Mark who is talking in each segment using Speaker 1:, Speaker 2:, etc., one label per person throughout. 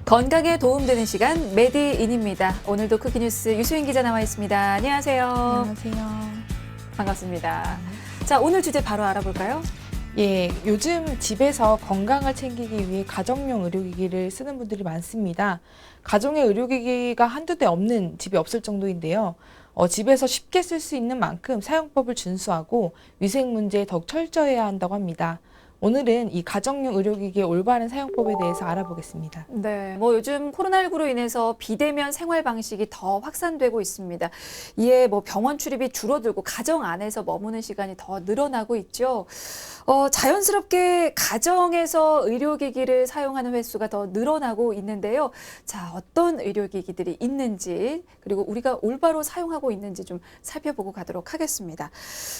Speaker 1: 건강에 도움되는 시간 메디인입니다. 오늘도 쿠키뉴스 유수인 기자 나와 있습니다. 안녕하세요.
Speaker 2: 안녕하세요.
Speaker 1: 반갑습니다. 자, 오늘 주제 바로 알아볼까요?
Speaker 2: 예, 요즘 집에서 건강을 챙기기 위해 가정용 의료기기를 쓰는 분들이 많습니다. 가정의 의료기기가 한두 대 없는 집이 없을 정도인데요. 집에서 쉽게 쓸 수 있는 만큼 사용법을 준수하고 위생 문제에 더욱 철저해야 한다고 합니다. 오늘은 이 가정용 의료기기의 올바른 사용법에 대해서 알아보겠습니다.
Speaker 1: 네, 요즘 코로나19로 인해서 비대면 생활 방식이 더 확산되고 있습니다. 이에 병원 출입이 줄어들고 가정 안에서 머무는 시간이 더 늘어나고 있죠. 자연스럽게 가정에서 의료기기를 사용하는 횟수가 더 늘어나고 있는데요. 자, 어떤 의료기기들이 있는지 그리고 우리가 올바로 사용하고 있는지 좀 살펴보고 가도록 하겠습니다.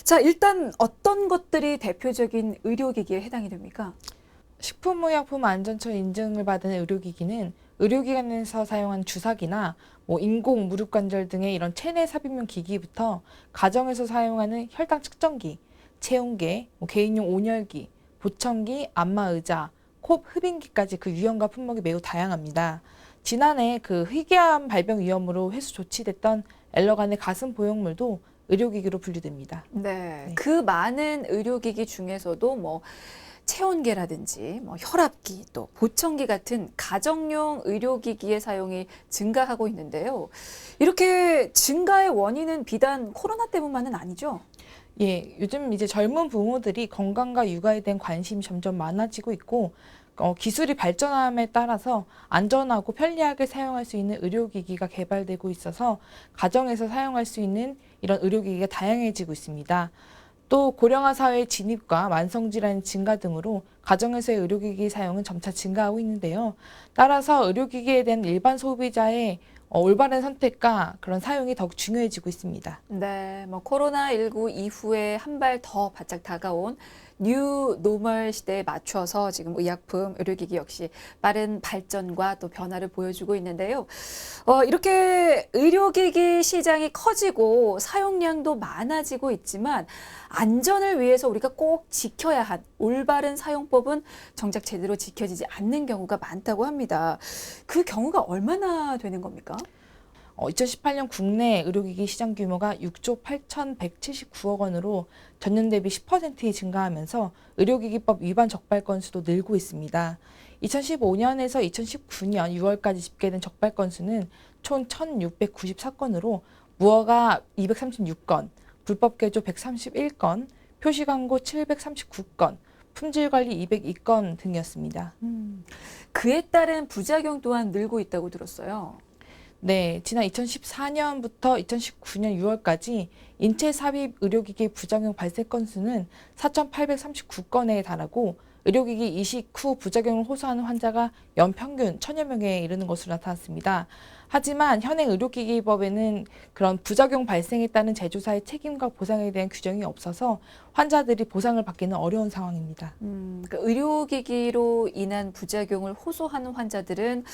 Speaker 1: 자, 일단 어떤 것들이 대표적인 의료기기에 해당이 됩니까?
Speaker 2: 식품의약품안전처 인증을 받은 의료기기는 의료기관에서 사용한 주사기나 인공 무릎관절 등의 이런 체내 삽입용 기기부터 가정에서 사용하는 혈당 측정기, 체온계, 개인용 온열기, 보청기, 안마의자, 코 흡인기까지 그 유형과 품목이 매우 다양합니다. 지난해 그 희귀암 발병 위험으로 회수 조치됐던 엘러간의 가슴 보형물도 의료기기로 분류됩니다.
Speaker 1: 네, 그 많은 의료기기 중에서도 체온계라든지 혈압기 또 보청기 같은 가정용 의료기기의 사용이 증가하고 있는데요. 이렇게 증가의 원인은 비단 코로나 때문만은 아니죠?
Speaker 2: 예, 요즘 이제 젊은 부모들이 건강과 육아에 대한 관심이 점점 많아지고 있고 기술이 발전함에 따라서 안전하고 편리하게 사용할 수 있는 의료기기가 개발되고 있어서 가정에서 사용할 수 있는 이런 의료기기가 다양해지고 있습니다. 또 고령화 사회의 진입과 만성질환 증가 등으로 가정에서의 의료기기 사용은 점차 증가하고 있는데요. 따라서 의료기기에 대한 일반 소비자의 올바른 선택과 그런 사용이 더욱 중요해지고 있습니다.
Speaker 1: 네, 코로나19 이후에 한 발 더 바짝 다가온 뉴 노멀 시대에 맞춰서 지금 의약품, 의료기기 역시 빠른 발전과 또 변화를 보여주고 있는데요. 이렇게 의료기기 시장이 커지고 사용량도 많아지고 있지만 안전을 위해서 우리가 꼭 지켜야 한 올바른 사용법은 정작 제대로 지켜지지 않는 경우가 많다고 합니다. 그 경우가 얼마나 되는 겁니까?
Speaker 2: 2018년 국내 의료기기 시장 규모가 6조 8,179억 원으로 전년 대비 10% 증가하면서 의료기기법 위반 적발 건수도 늘고 있습니다. 2015년에서 2019년 6월까지 집계된 적발 건수는 총 1,694건으로 무허가 236건, 불법 개조 131건, 표시광고 739건, 품질관리 202건 등이었습니다.
Speaker 1: 그에 따른 부작용 또한 늘고 있다고 들었어요.
Speaker 2: 네, 지난 2014년부터 2019년 6월까지 인체 삽입 의료기기 부작용 발생 건수는 4,839건에 달하고 의료기기 이식 후 부작용을 호소하는 환자가 연평균 1,000여 명에 이르는 것으로 나타났습니다. 하지만 현행 의료기기법에는 그런 부작용 발생에 따른 제조사의 책임과 보상에 대한 규정이 없어서 환자들이 보상을 받기는 어려운 상황입니다.
Speaker 1: 그러니까 의료기기로 인한 부작용을 호소하는 환자들은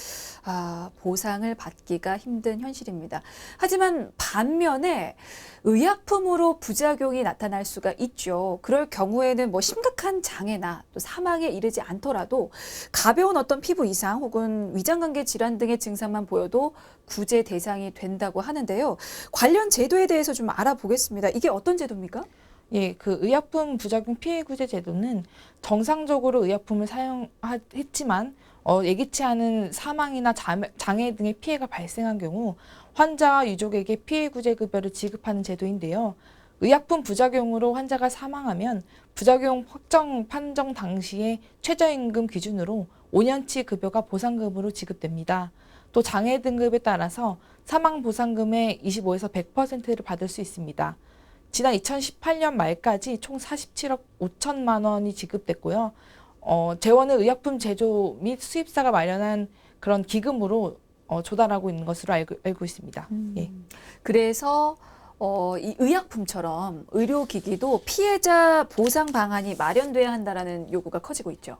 Speaker 1: 보상을 받기가 힘든 현실입니다. 하지만 반면에 의약품으로 부작용이 나타날 수가 있죠. 그럴 경우에는 심각한 장애나 또 사망에 이르지 않더라도 가벼운 어떤 피부 이상 혹은 위장관계 질환 등의 증상만 보여도 구제 대상이 된다고 하는데요. 관련 제도에 대해서 좀 알아보겠습니다. 이게 어떤 제도입니까?
Speaker 2: 예, 그 의약품 부작용 피해 구제 제도는 정상적으로 의약품을 사용했지만 예기치 않은 사망이나 장애 등의 피해가 발생한 경우 환자와 유족에게 피해 구제 급여를 지급하는 제도인데요. 의약품 부작용으로 환자가 사망하면 부작용 확정 판정 당시에 최저임금 기준으로 5년치 급여가 보상금으로 지급됩니다. 또 장애 등급에 따라서 사망 보상금의 25에서 100%를 받을 수 있습니다. 지난 2018년 말까지 총 47억 5천만 원이 지급됐고요. 재원은 의약품 제조 및 수입사가 마련한 그런 기금으로 조달하고 있는 것으로 알고 있습니다. 예.
Speaker 1: 그래서 이 의약품처럼 의료기기도 피해자 보상 방안이 마련돼야 한다라는 요구가 커지고 있죠.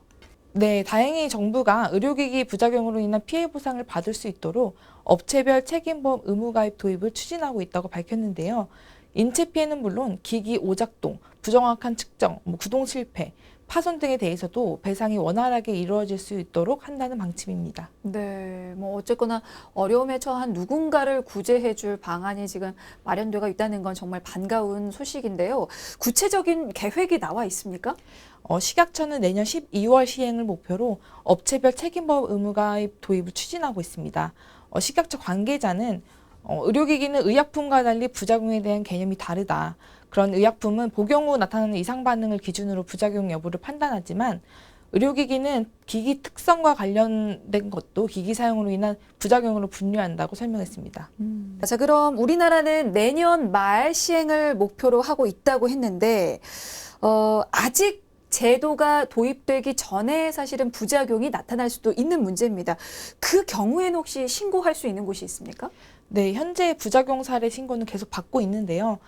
Speaker 2: 네, 다행히 정부가 의료기기 부작용으로 인한 피해 보상을 받을 수 있도록 업체별 책임보험 의무가입 도입을 추진하고 있다고 밝혔는데요. 인체 피해는 물론 기기 오작동, 부정확한 측정, 구동 실패, 파손 등에 대해서도 배상이 원활하게 이루어질 수 있도록 한다는 방침입니다.
Speaker 1: 네, 뭐 어쨌거나 어려움에 처한 누군가를 구제해줄 방안이 지금 마련되어 있다는 건 정말 반가운 소식인데요. 구체적인 계획이 나와 있습니까?
Speaker 2: 식약처는 내년 12월 시행을 목표로 업체별 책임법 의무가입 도입을 추진하고 있습니다. 식약처 관계자는 의료기기는 의약품과 달리 부작용에 대한 개념이 다르다. 그런 의약품은 복용 후 나타나는 이상 반응을 기준으로 부작용 여부를 판단하지만 의료기기는 기기 특성과 관련된 것도 기기 사용으로 인한 부작용으로 분류한다고 설명했습니다.
Speaker 1: 자, 그럼 우리나라는 내년 말 시행을 목표로 하고 있다고 했는데 아직 제도가 도입되기 전에 사실은 부작용이 나타날 수도 있는 문제입니다. 그 경우에는 혹시 신고할 수 있는 곳이 있습니까?
Speaker 2: 네, 현재 부작용 사례 신고는 계속 받고 있는데요.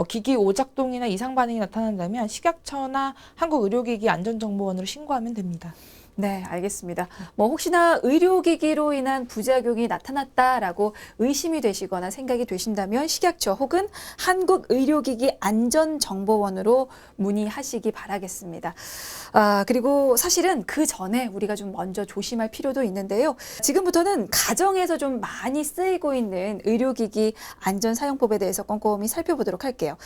Speaker 2: 기기 오작동이나 이상 반응이 나타난다면 식약처나 한국의료기기 안전정보원으로 신고하면 됩니다.
Speaker 1: 네, 알겠습니다. 뭐 혹시나 의료기기로 인한 부작용이 나타났다라고 의심이 되시거나 생각이 되신다면 식약처 혹은 한국의료기기 안전정보원으로 문의하시기 바라겠습니다. 그리고 사실은 그 전에 우리가 좀 먼저 조심할 필요도 있는데요. 지금부터는 가정에서 좀 많이 쓰이고 있는 의료기기 안전사용법에 대해서 꼼꼼히 살펴보도록 할게요.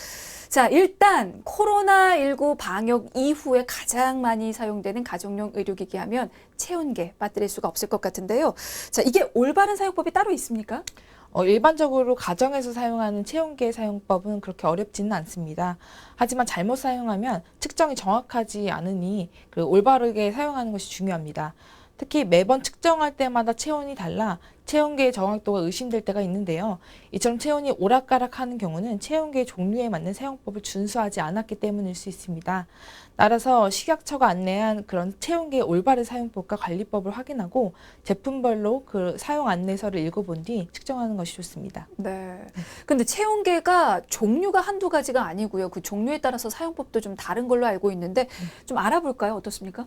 Speaker 1: 자, 일단 코로나19 방역 이후에 가장 많이 사용되는 가정용 의료기기 하면 체온계 빠뜨릴 수가 없을 것 같은데요. 자, 이게 올바른 사용법이 따로 있습니까?
Speaker 2: 일반적으로 가정에서 사용하는 체온계 사용법은 그렇게 어렵지는 않습니다. 하지만 잘못 사용하면 측정이 정확하지 않으니 올바르게 사용하는 것이 중요합니다. 특히 매번 측정할 때마다 체온이 달라 체온계의 정확도가 의심될 때가 있는데요. 이처럼 체온이 오락가락하는 경우는 체온계의 종류에 맞는 사용법을 준수하지 않았기 때문일 수 있습니다. 따라서 식약처가 안내한 그런 체온계의 올바른 사용법과 관리법을 확인하고 제품별로 그 사용 안내서를 읽어본 뒤 측정하는 것이 좋습니다.
Speaker 1: 네. 근데 체온계가 종류가 한두 가지가 아니고요. 그 종류에 따라서 사용법도 좀 다른 걸로 알고 있는데 좀 알아볼까요? 어떻습니까?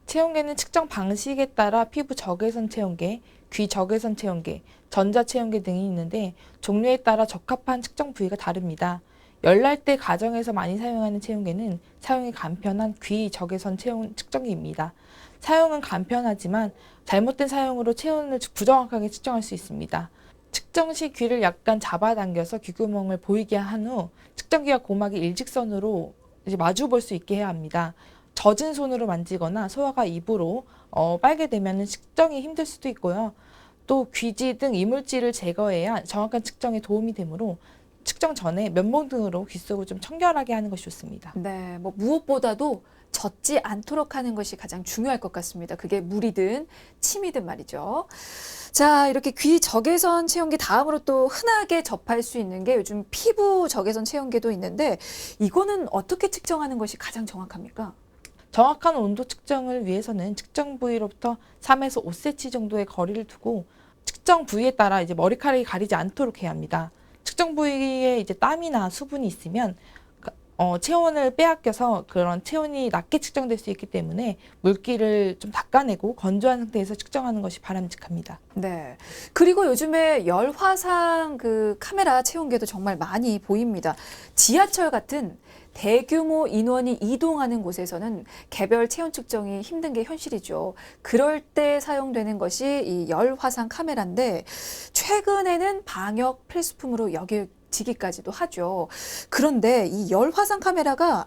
Speaker 2: 체온계는 측정 방식에 따라 피부 적외선 체온계, 귀 적외선 체온계, 전자 체온계 등이 있는데 종류에 따라 적합한 측정 부위가 다릅니다. 열날 때 가정에서 많이 사용하는 체온계는 사용이 간편한 귀 적외선 체온 측정기입니다. 사용은 간편하지만 잘못된 사용으로 체온을 부정확하게 측정할 수 있습니다. 측정 시 귀를 약간 잡아당겨서 귓구멍을 보이게 한 후 측정기와 고막이 일직선으로 마주 볼 수 있게 해야 합니다. 젖은 손으로 만지거나 소화가 입으로 빨게 되면 측정이 힘들 수도 있고요. 또 귀지 등 이물질을 제거해야 정확한 측정에 도움이 되므로 측정 전에 면봉 등으로 귀 속을 좀 청결하게 하는 것이 좋습니다.
Speaker 1: 네, 뭐 무엇보다도 젖지 않도록 하는 것이 가장 중요할 것 같습니다. 그게 물이든 침이든 말이죠. 자, 이렇게 귀 적외선 체온계 다음으로 또 흔하게 접할 수 있는 게 요즘 피부 적외선 체온계도 있는데 이거는 어떻게 측정하는 것이 가장 정확합니까?
Speaker 2: 정확한 온도 측정을 위해서는 측정 부위로부터 3에서 5cm 정도의 거리를 두고 측정 부위에 따라 머리카락이 가리지 않도록 해야 합니다. 측정 부위에 땀이나 수분이 있으면 체온을 빼앗겨서 그런 체온이 낮게 측정될 수 있기 때문에 물기를 좀 닦아내고 건조한 상태에서 측정하는 것이 바람직합니다.
Speaker 1: 네. 그리고 요즘에 열화상 그 카메라 체온계도 정말 많이 보입니다. 지하철 같은 대규모 인원이 이동하는 곳에서는 개별 체온 측정이 힘든 게 현실이죠. 그럴 때 사용되는 것이 이 열화상 카메라인데 최근에는 방역 필수품으로 여겨지기까지도 하죠. 그런데 이 열화상 카메라가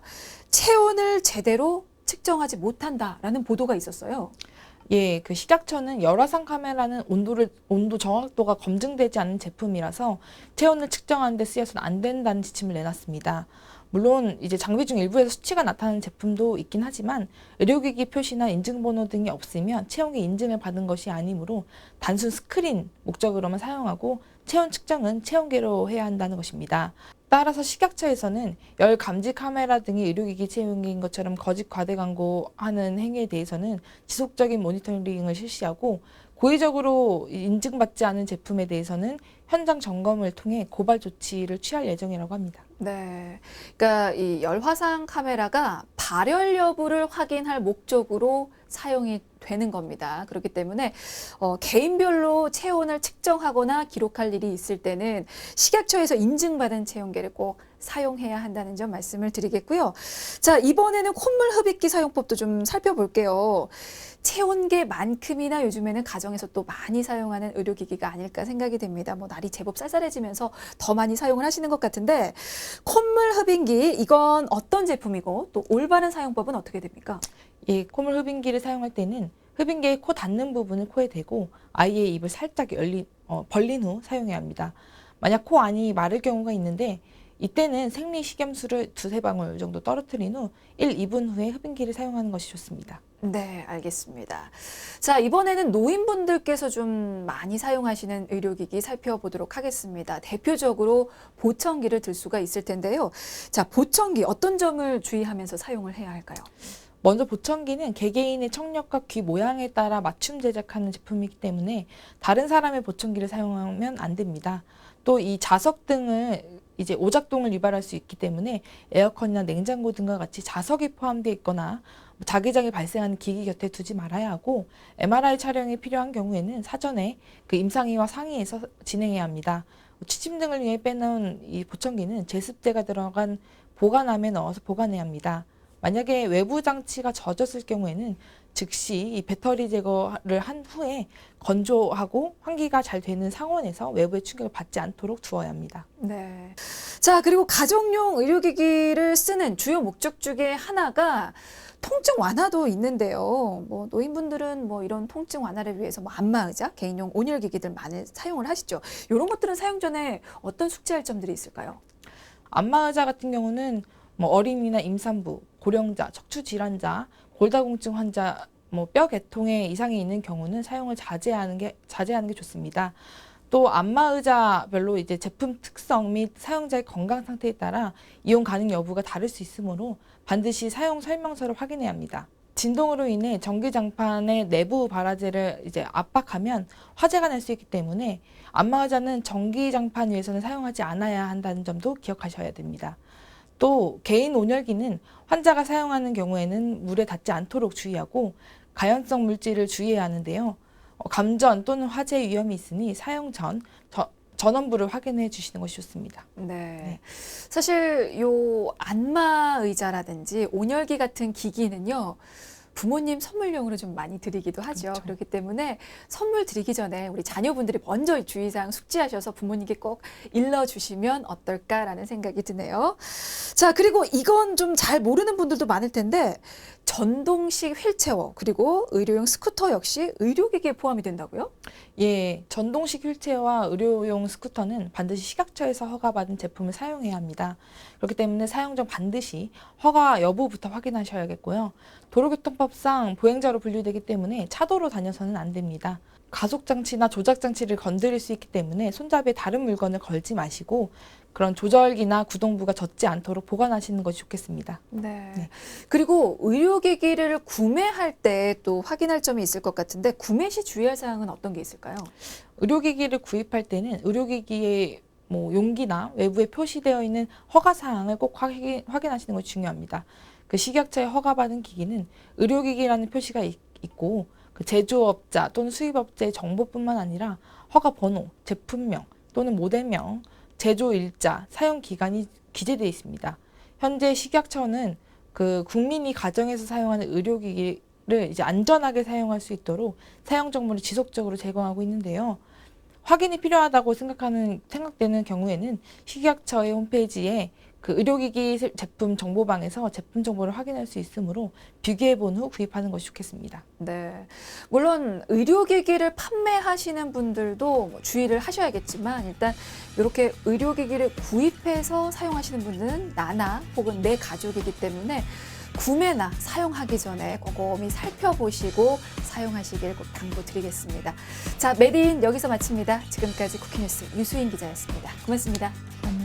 Speaker 1: 체온을 제대로 측정하지 못한다라는 보도가 있었어요.
Speaker 2: 예, 그 식약처는 열화상 카메라는 온도 정확도가 검증되지 않은 제품이라서 체온을 측정하는 데 쓰여서는 안 된다는 지침을 내놨습니다. 물론 장비 중 일부에서 수치가 나타나는 제품도 있긴 하지만 의료기기 표시나 인증번호 등이 없으면 체온계 인증을 받은 것이 아니므로 단순 스크린 목적으로만 사용하고 체온 측정은 체온계로 해야 한다는 것입니다. 따라서 식약처에서는 열 감지 카메라 등이 의료기기 체온계인 것처럼 거짓 과대 광고하는 행위에 대해서는 지속적인 모니터링을 실시하고 고의적으로 인증받지 않은 제품에 대해서는 현장 점검을 통해 고발 조치를 취할 예정이라고 합니다.
Speaker 1: 네. 그러니까 이 열화상 카메라가 발열 여부를 확인할 목적으로 사용이 되는 겁니다. 그렇기 때문에 개인별로 체온을 측정하거나 기록할 일이 있을 때는 식약처에서 인증받은 체온계를 꼭 사용해야 한다는 점 말씀을 드리겠고요. 자, 이번에는 콧물 흡입기 사용법도 좀 살펴볼게요. 체온계만큼이나 요즘에는 가정에서 또 많이 사용하는 의료기기가 아닐까 생각이 됩니다. 뭐 날이 제법 쌀쌀해지면서 더 많이 사용을 하시는 것 같은데 콧물 흡입기 이건 어떤 제품이고 또 올바른 사용법은 어떻게 됩니까?
Speaker 2: 예, 콧물 흡입기를 사용할 때는 흡입기의 코 닿는 부분을 코에 대고 아이의 입을 살짝 벌린 후 사용해야 합니다. 만약 코 안이 마를 경우가 있는데 이때는 생리식염수를 2~3방울 정도 떨어뜨린 후 1, 2분 후에 흡입기를 사용하는 것이 좋습니다.
Speaker 1: 네, 알겠습니다. 자, 이번에는 노인분들께서 좀 많이 사용하시는 의료기기 살펴보도록 하겠습니다. 대표적으로 보청기를 들 수가 있을 텐데요. 자, 보청기 어떤 점을 주의하면서 사용을 해야 할까요?
Speaker 2: 먼저 보청기는 개개인의 청력과 귀 모양에 따라 맞춤 제작하는 제품이기 때문에 다른 사람의 보청기를 사용하면 안 됩니다. 또 이 자석 등을 이제 오작동을 유발할 수 있기 때문에 에어컨이나 냉장고 등과 같이 자석이 포함되어 있거나 자기장이 발생하는 기기 곁에 두지 말아야 하고 MRI 촬영이 필요한 경우에는 사전에 그 임상의와 상의해서 진행해야 합니다. 취침 등을 위해 빼놓은 이 보청기는 제습제가 들어간 보관함에 넣어서 보관해야 합니다. 만약에 외부 장치가 젖었을 경우에는 즉시 이 배터리 제거를 한 후에 건조하고 환기가 잘 되는 상온에서 외부의 충격을 받지 않도록 두어야 합니다.
Speaker 1: 네. 자, 그리고 가정용 의료기기를 쓰는 주요 목적 중에 하나가 통증 완화도 있는데요. 뭐 노인분들은 뭐 이런 통증 완화를 위해서 뭐 안마의자, 개인용 온열기기들 많이 사용을 하시죠. 이런 것들은 사용 전에 어떤 숙지할 점들이 있을까요?
Speaker 2: 안마의자 같은 경우는 뭐 어린이나 임산부, 고령자, 척추 질환자, 골다공증 환자, 뭐 뼈 계통에 이상이 있는 경우는 사용을 자제하는 게 좋습니다. 또 안마의자별로 이제 제품 특성 및 사용자의 건강 상태에 따라 이용 가능 여부가 다를 수 있으므로 반드시 사용 설명서를 확인해야 합니다. 진동으로 인해 전기장판의 내부 발화제를 이제 압박하면 화재가 날 수 있기 때문에 안마의자는 전기장판 위에서는 사용하지 않아야 한다는 점도 기억하셔야 됩니다. 또 개인 온열기는 환자가 사용하는 경우에는 물에 닿지 않도록 주의하고 가연성 물질을 주의해야 하는데요. 감전 또는 화재 위험이 있으니 사용 전 전원부를 확인해 주시는 것이 좋습니다.
Speaker 1: 네. 사실 요 안마의자라든지 온열기 같은 기기는요. 부모님 선물용으로 좀 많이 드리기도 하죠.
Speaker 2: 그렇죠.
Speaker 1: 그렇기 때문에 선물 드리기 전에 우리 자녀분들이 먼저 주의사항 숙지하셔서 부모님께 꼭 일러주시면 어떨까라는 생각이 드네요. 자, 그리고 이건 좀 잘 모르는 분들도 많을 텐데 전동식 휠체어 그리고 의료용 스쿠터 역시 의료기기에 포함이 된다고요?
Speaker 2: 예, 전동식 휠체어와 의료용 스쿠터는 반드시 식약처에서 허가받은 제품을 사용해야 합니다. 그렇기 때문에 사용 전 반드시 허가 여부부터 확인하셔야겠고요. 도로교통법상 보행자로 분류되기 때문에 차도로 다녀서는 안 됩니다. 가속장치나 조작장치를 건드릴 수 있기 때문에 손잡이에 다른 물건을 걸지 마시고 그런 조절기나 구동부가 젖지 않도록 보관하시는 것이 좋겠습니다.
Speaker 1: 네.
Speaker 2: 네.
Speaker 1: 그리고 의료기기를 구매할 때 또 확인할 점이 있을 것 같은데 구매 시 주의할 사항은 어떤 게 있을까요?
Speaker 2: 의료기기를 구입할 때는 의료기기의 뭐 용기나 외부에 표시되어 있는 허가 사항을 꼭 확인하시는 것이 중요합니다. 그 식약처에 허가받은 기기는 의료기기라는 표시가 있고 그 제조업자 또는 수입업자의 정보뿐만 아니라 허가 번호, 제품명 또는 모델명, 제조 일자, 사용 기간이 기재되어 있습니다. 현재 식약처는 그 국민이 가정에서 사용하는 의료기기를 이제 안전하게 사용할 수 있도록 사용 정보를 지속적으로 제공하고 있는데요. 확인이 필요하다고 생각되는 경우에는 식약처의 홈페이지에 그 의료기기 제품 정보방에서 제품 정보를 확인할 수 있으므로 비교해 본 후 구입하는 것이 좋겠습니다.
Speaker 1: 네. 물론 의료기기를 판매하시는 분들도 뭐 주의를 하셔야겠지만 일단 이렇게 의료기기를 구입해서 사용하시는 분들은 나나 혹은 내 가족이기 때문에 구매나 사용하기 전에 꼼꼼히 살펴보시고 사용하시길 꼭 당부드리겠습니다. 자, 메디인 여기서 마칩니다. 지금까지 쿠키뉴스 유수인 기자였습니다. 고맙습니다.
Speaker 2: 감사합니다.